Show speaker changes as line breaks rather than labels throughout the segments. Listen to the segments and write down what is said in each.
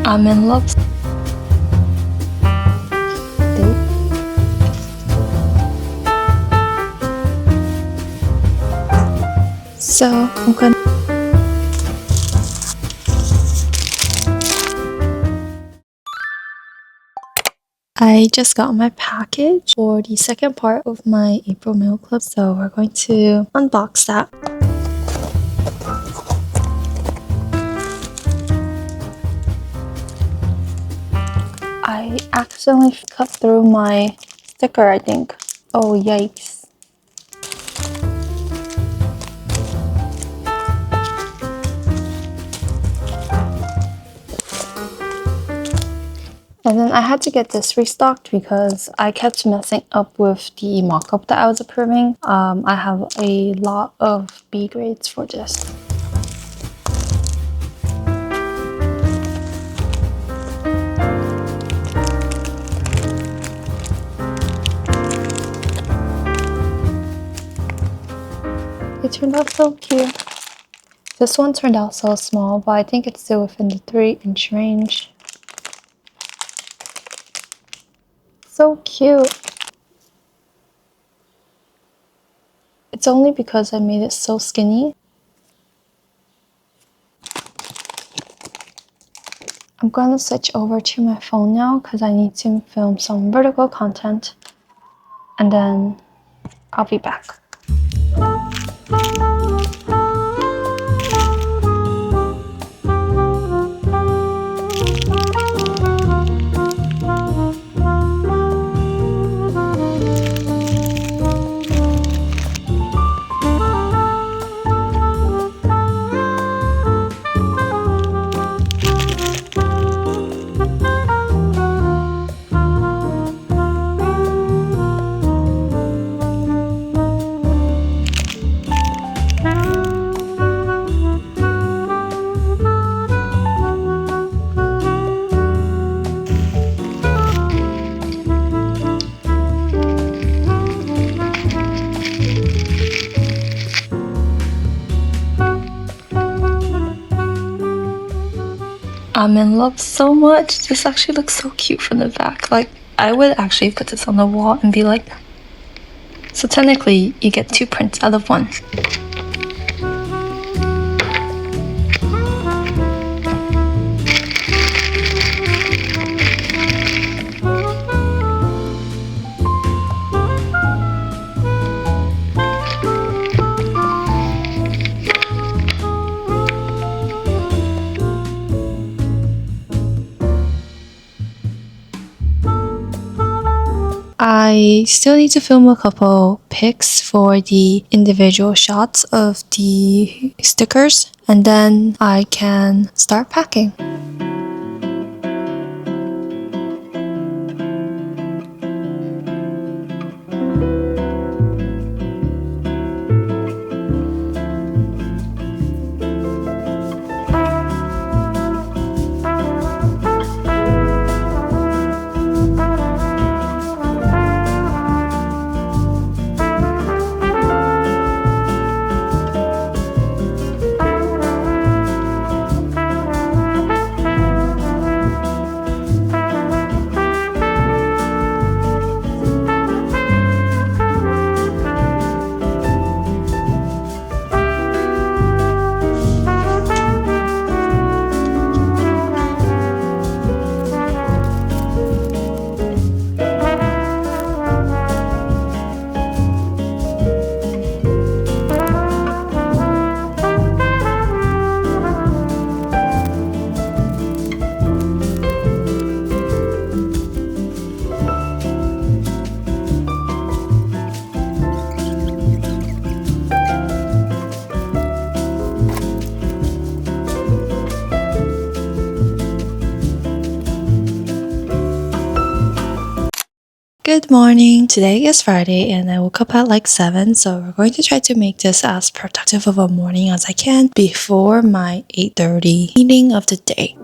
I'm in love. So I'm gonna I just got my package for the second part of my April Mail Club, so we're going to unbox that. I accidentally cut through my sticker, I think. Oh, yikes. And then I had to get this restocked because I kept messing up with the mock-up that I was approving. I have a lot of B grades for this. It turned out so cute. This one turned out so small, but I think it's still within the 3-inch range. So cute. It's only because I made it so skinny. I'm gonna switch over to my phone now because I need to film some vertical content, and then I'll be back. I'm in love so much. This actually looks so cute from the back. Like, I would actually put this on the wall and be like, so technically you get 2 prints out of 1. I still need to film a couple pics for the individual shots of the stickers, and then I can start packing. Good morning. Today is Friday and I woke up at like 7, so we're going to try to make this as productive of a morning as I can before my 8:30 meeting of the day.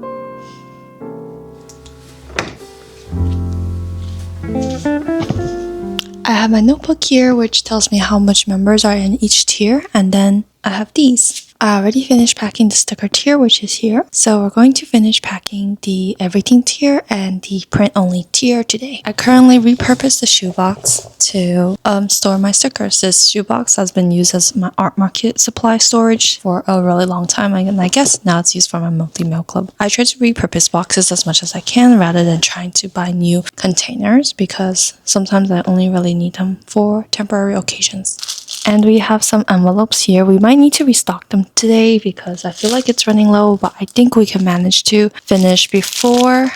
I have my notebook here which tells me how much members are in each tier, and then I have these. I already finished packing the sticker tier, which is here. So we're going to finish packing the everything tier and the print only tier today. I currently repurposed the shoebox to store my stickers. This shoebox has been used as my art market supply storage for a really long time, and I guess now it's used for my monthly mail club. I try to repurpose boxes as much as I can rather than trying to buy new containers because sometimes I only really need them for temporary occasions. And we have some envelopes here. We might need to restock them today because I feel like it's running low, but I think we can manage to finish before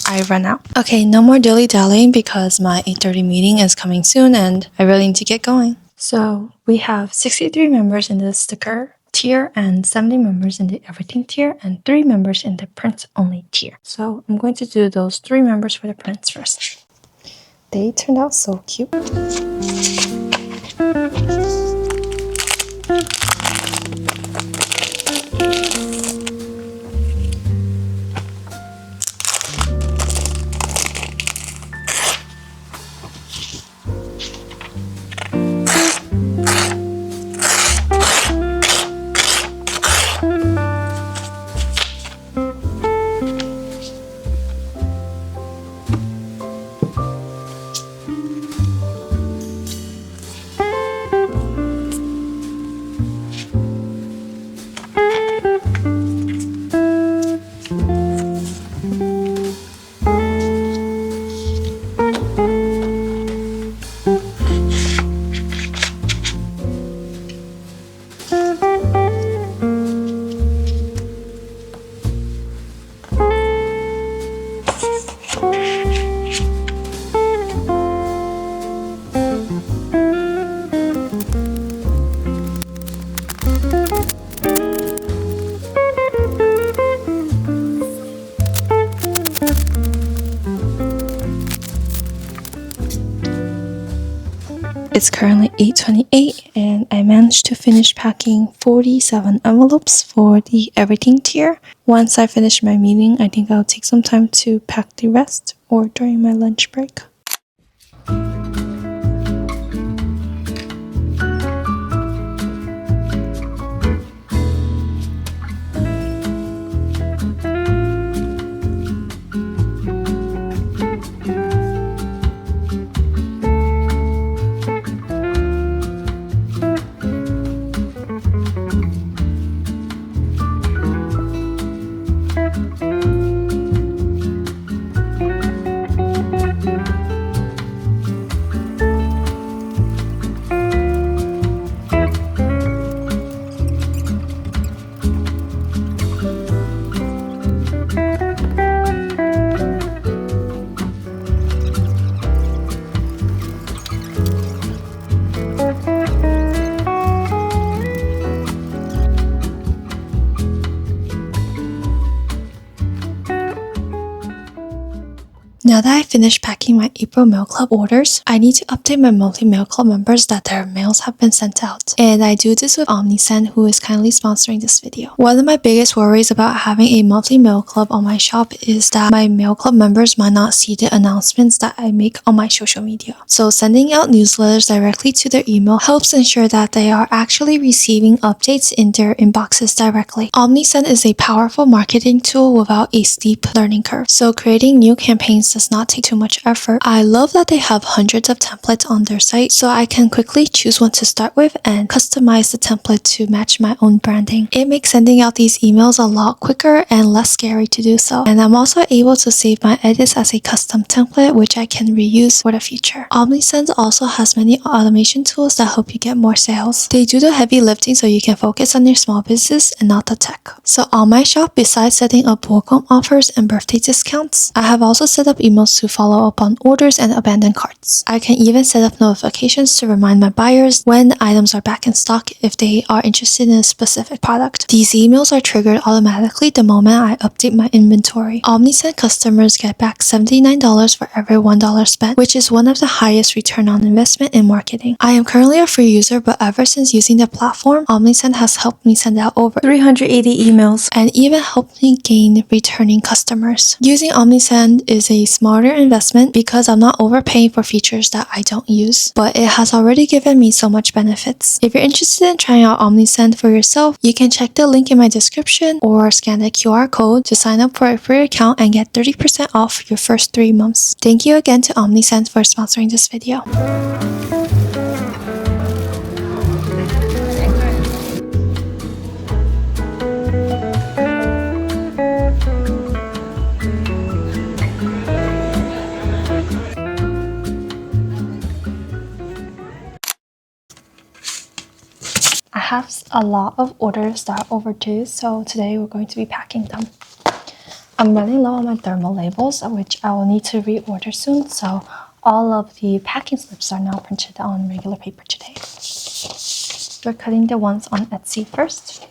I run out. Okay, no more dilly-dallying because my 8:30 meeting is coming soon and I really need to get going. So we have 63 members in the sticker tier and 70 members in the everything tier and 3 members in the prints only tier. So I'm going to do those 3 members for the prints first. They turned out so cute. It's currently 8:28 and I managed to finish packing 47 envelopes for the everything tier. Once I finish my meeting, I think I'll take some time to pack the rest or during my lunch break. Now that I finished packing my April Mail Club orders, I need to update my monthly Mail Club members that their mails have been sent out. And I do this with Omnisend, who is kindly sponsoring this video. One of my biggest worries about having a monthly Mail Club on my shop is that my Mail Club members might not see the announcements that I make on my social media. So sending out newsletters directly to their email helps ensure that they are actually receiving updates in their inboxes directly. Omnisend is a powerful marketing tool without a steep learning curve. So creating new campaigns does not take too much effort. I love that they have hundreds of templates on their site, so I can quickly choose one to start with and customize the template to match my own branding. It makes sending out these emails a lot quicker and less scary to do so. And I'm also able to save my edits as a custom template, which I can reuse for the future. Omnisend also has many automation tools that help you get more sales. They do the heavy lifting so you can focus on your small business and not the tech. So on my shop, besides setting up welcome offers and birthday discounts, I have also set up emails to follow up on orders and abandoned carts. I can even set up notifications to remind my buyers when items are back in stock if they are interested in a specific product. These emails are triggered automatically the moment I update my inventory. Omnisend customers get back $79 for every $1 spent, which is one of the highest return on investment in marketing. I am currently a free user, but ever since using the platform, Omnisend has helped me send out over 380 emails and even helped me gain returning customers. Using Omnisend is a smart smarter investment because I'm not overpaying for features that I don't use, but it has already given me so much benefits. If you're interested in trying out Omnisend for yourself, you can check the link in my description or scan the QR code to sign up for a free account and get 30% off your first 3 months. Thank you again to Omnisend for sponsoring this video. I have a lot of orders that are overdue, so today we're going to be packing them. I'm running low on my thermal labels, which I will need to reorder soon, so all of the packing slips are now printed on regular paper today. We're cutting the ones on Etsy first.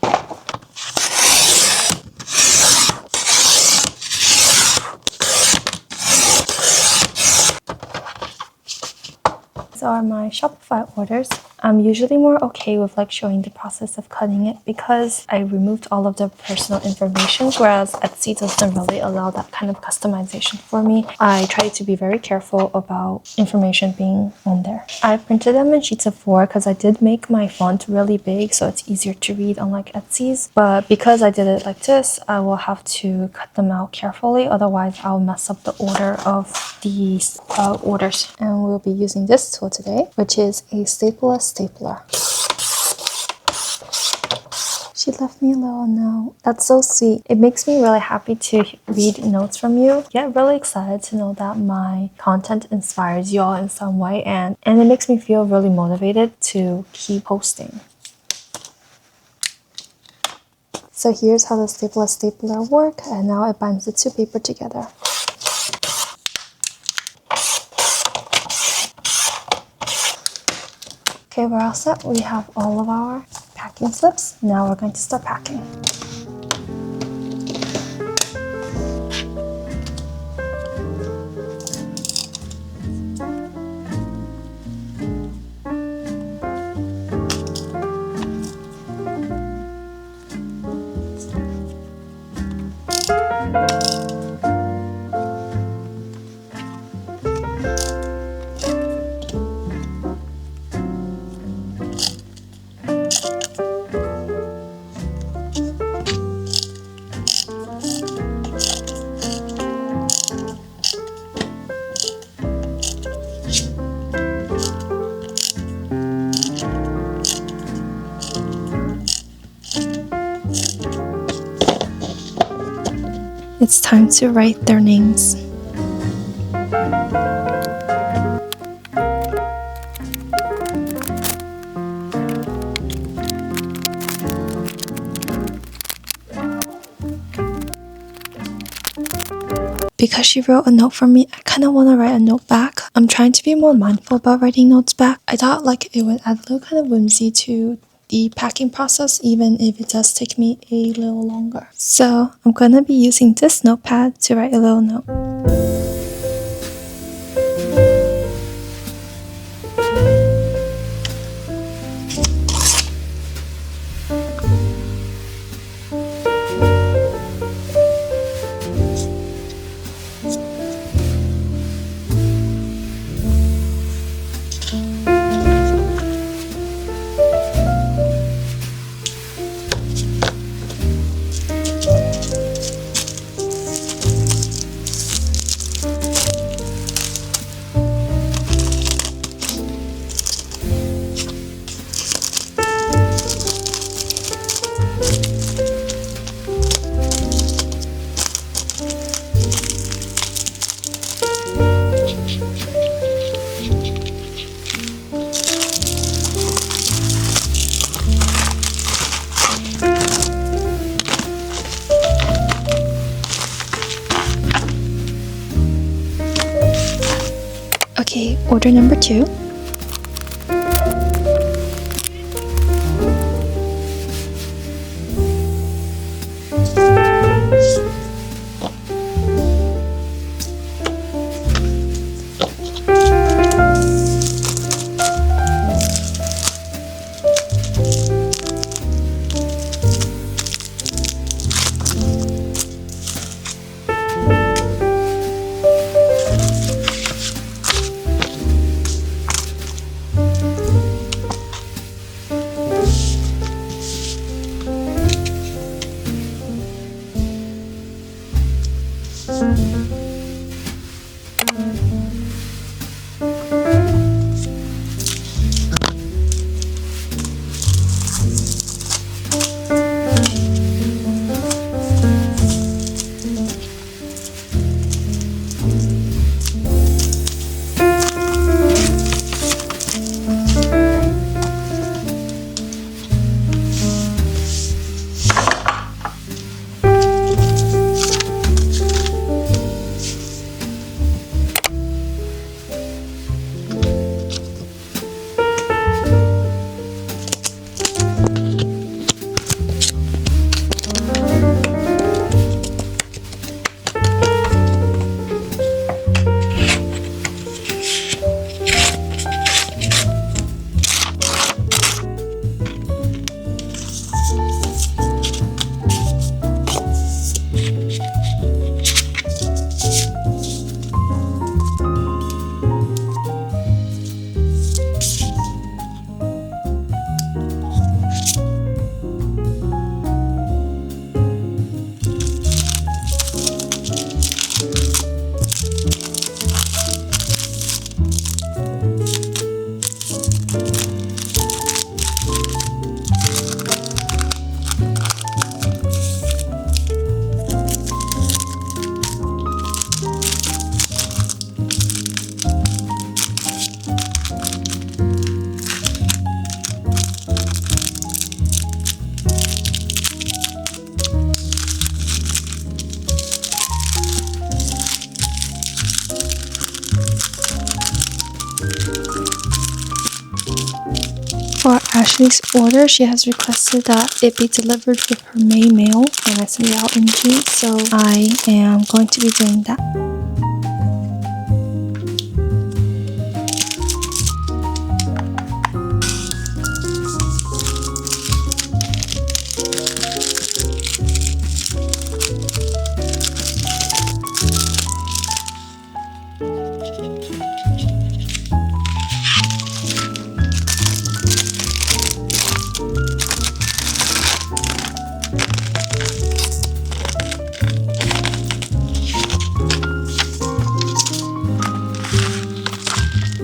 These are my Shopify orders. I'm usually more okay with showing the process of cutting it because I removed all of the personal information, whereas Etsy doesn't really allow that kind of customization for me. I try to be very careful about information being on there. I printed them in sheets of 4 because I did make my font really big so it's easier to read unlike Etsy's, but because I did it like this, I will have to cut them out carefully, otherwise I'll mess up the order of these orders. And we'll be using this tool today, which is a stapler. She left me a little note. That's so sweet. It makes me really happy to read notes from you. Get really excited to know that my content inspires you all in some way, and it makes me feel really motivated to keep posting. So here's how the stapler work, and now it binds the 2 paper together. Okay, we're all set. We have all of our packing slips. Now we're going to start packing. It's time to write their names. Because she wrote a note for me, I kind of want to write a note back. I'm trying to be more mindful about writing notes back. I thought it would add a little kind of whimsy to the packing process, even if it does take me a little longer. So I'm gonna be using this notepad to write a little note. Okay, order number 2. Ashley's order, she has requested that it be delivered with her May mail and I send it out in June, so I am going to be doing that.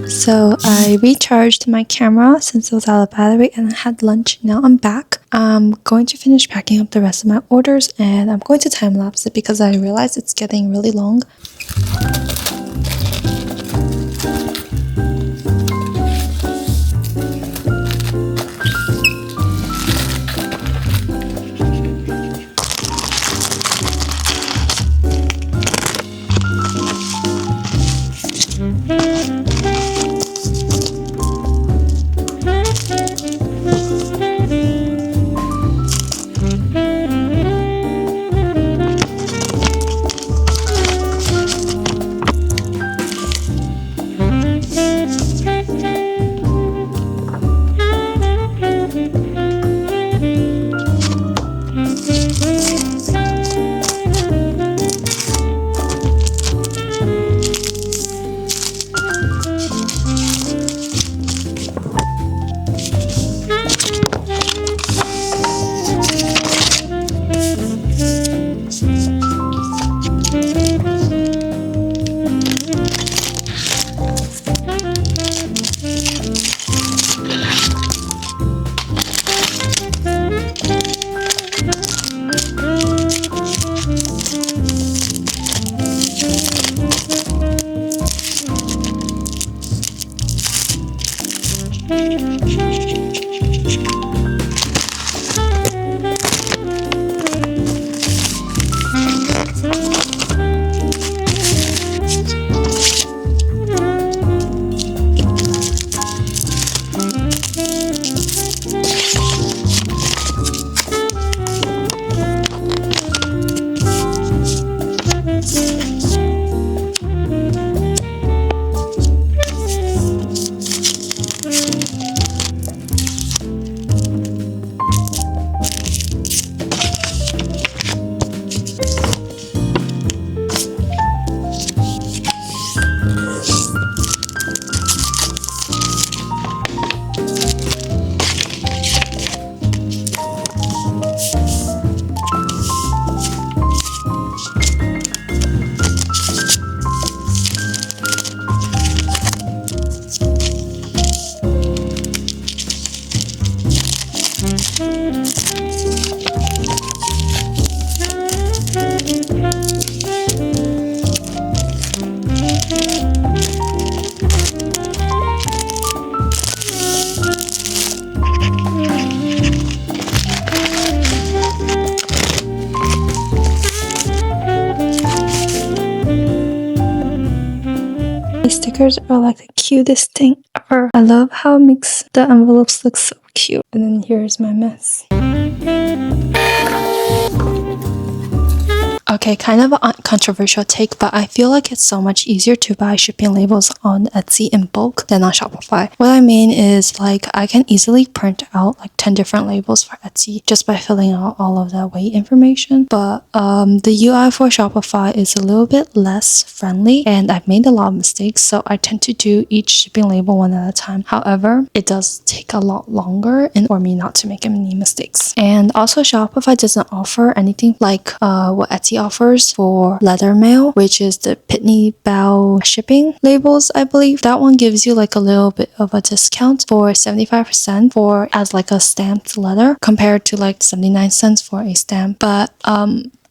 So I recharged my camera since it was out of battery and I had lunch. Now I'm back. I'm going to finish packing up the rest of my orders and I'm going to time lapse it because I realize it's getting really long. These stickers are like the cutest thing ever. I love how it makes the envelopes look so cute. And then here's my mess. Okay, kind of a controversial take, but I feel like it's so much easier to buy shipping labels on Etsy in bulk than on Shopify. What I mean is, like, I can easily print out like 10 different labels for Etsy just by filling out all of the weight information. But the UI for Shopify is a little bit less friendly and I've made a lot of mistakes, so I tend to do each shipping label one at a time. However, it does take a lot longer for me not to make any mistakes. And also Shopify doesn't offer anything like what Etsy offers for letter mail, which is the Pitney Bow shipping labels, I believe. That one gives you like a little bit of a discount for 75% for as like a stamped letter compared to like 79 cents for a stamp. But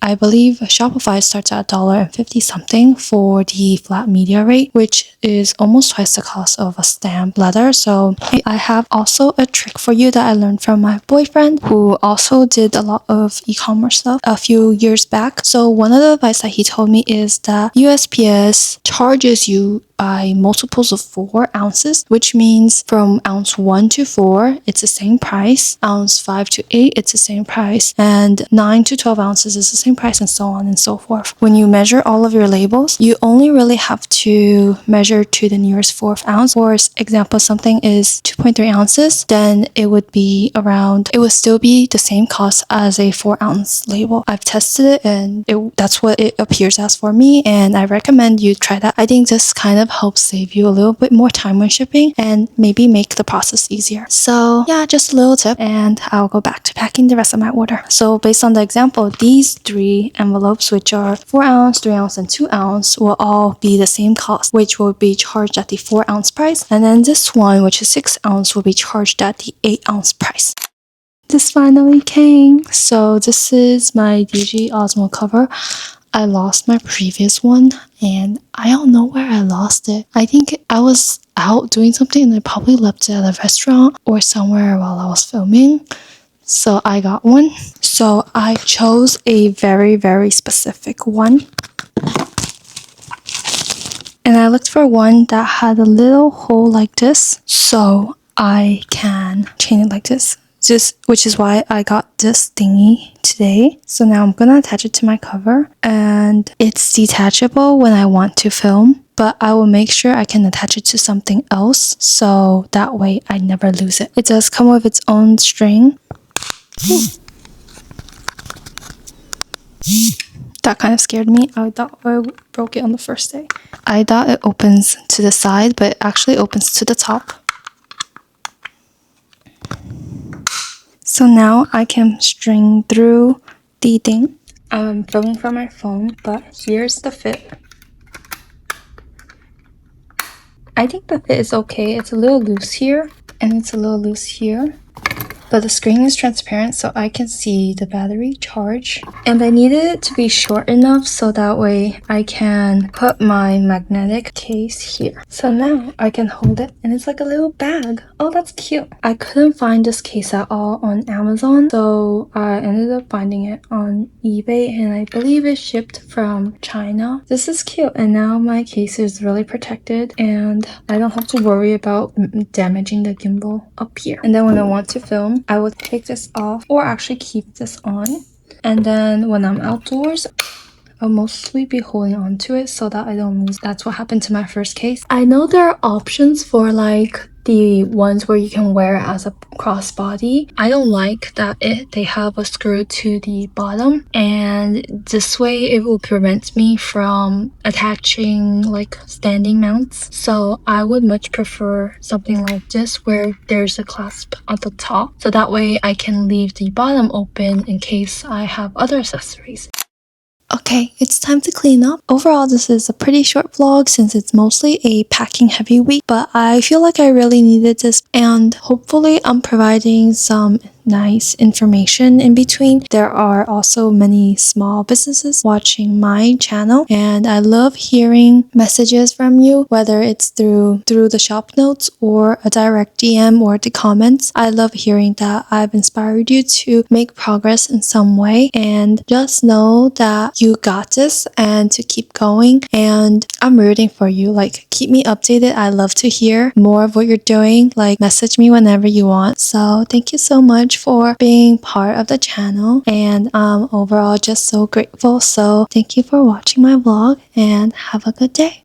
I believe Shopify starts at $1.50 something for the flat media rate, which is almost twice the cost of a stamped letter. So I have also a trick for you that I learned from my boyfriend, who also did a lot of e-commerce stuff a few years back. So one of the advice that he told me is that USPS charges you by multiples of 4 ounces, which means from ounce 1 to 4, it's the same price. Ounce 5 to 8, it's the same price. And 9 to 12 ounces is the same price, and so on and so forth. When you measure all of your labels, you only really have to measure to the nearest 4th ounce. For example, something is 2.3 ounces, then it would still be the same cost as a 4-ounce label. I've tested it, and that's what it appears as for me, and I recommend you try that. I think this kind of helps save you a little bit more time when shipping and maybe make the process easier. So yeah, just a little tip, and I'll go back to packing the rest of my order. So based on the example, these 3 envelopes, which are 4 ounce, 3 ounce, and 2 ounce, will all be the same cost, which will be charged at the 4 ounce price. And then this one, which is 6 ounce, will be charged at the 8 ounce price. This finally came. So this is my Dji Osmo cover. I lost my previous one, and I don't know where I lost it. I think I was out doing something and I probably left it at a restaurant or somewhere while I was filming. So I got one. So I chose a very, very specific one. And I looked for one that had a little hole like this, so I can chain it like this. Which is why I got this thingy today. So now I'm gonna attach it to my cover, and it's detachable when I want to film, but I will make sure I can attach it to something else so that way I never lose it. It does come with its own string. That kind of scared me. I thought I broke it on the first day. I thought it opens to the side, but it actually opens to the top. So now I can string through the thing. I'm filming from my phone, but here's the fit. I think the fit is okay. It's a little loose here, and it's a little loose here. But the screen is transparent, so I can see the battery charge. And I needed it to be short enough so that way I can put my magnetic case here. So now I can hold it, and it's like a little bag. Oh, that's cute. I couldn't find this case at all on Amazon, so I ended up finding it on eBay, and I believe it shipped from China. This is cute, and now my case is really protected, and I don't have to worry about damaging the gimbal up here. And then when I want to film, I would take this off or actually keep this on. And then when I'm outdoors, I'll mostly be holding on to it so that I don't lose. That's what happened to my first case. I know there are options for like the ones where you can wear it as a crossbody. I don't like that they have a screw to the bottom, and this way it will prevent me from attaching like standing mounts. So I would much prefer something like this where there's a clasp at the top, so that way I can leave the bottom open in case I have other accessories. Okay, it's time to clean up. Overall, this is a pretty short vlog since it's mostly a packing heavy week, but I feel like I really needed this, and hopefully I'm providing some nice information in between. There are also many small businesses watching my channel, and I love hearing messages from you, whether it's through the shop notes or a direct DM or the comments. I love hearing that I've inspired you to make progress in some way, and just know that you got this and to keep going, and I'm rooting for you. Like, keep me updated. I love to hear more of what you're doing. Like, message me whenever you want. So thank you so much for being part of the channel, and overall just so grateful. So thank you for watching my vlog, and have a good day.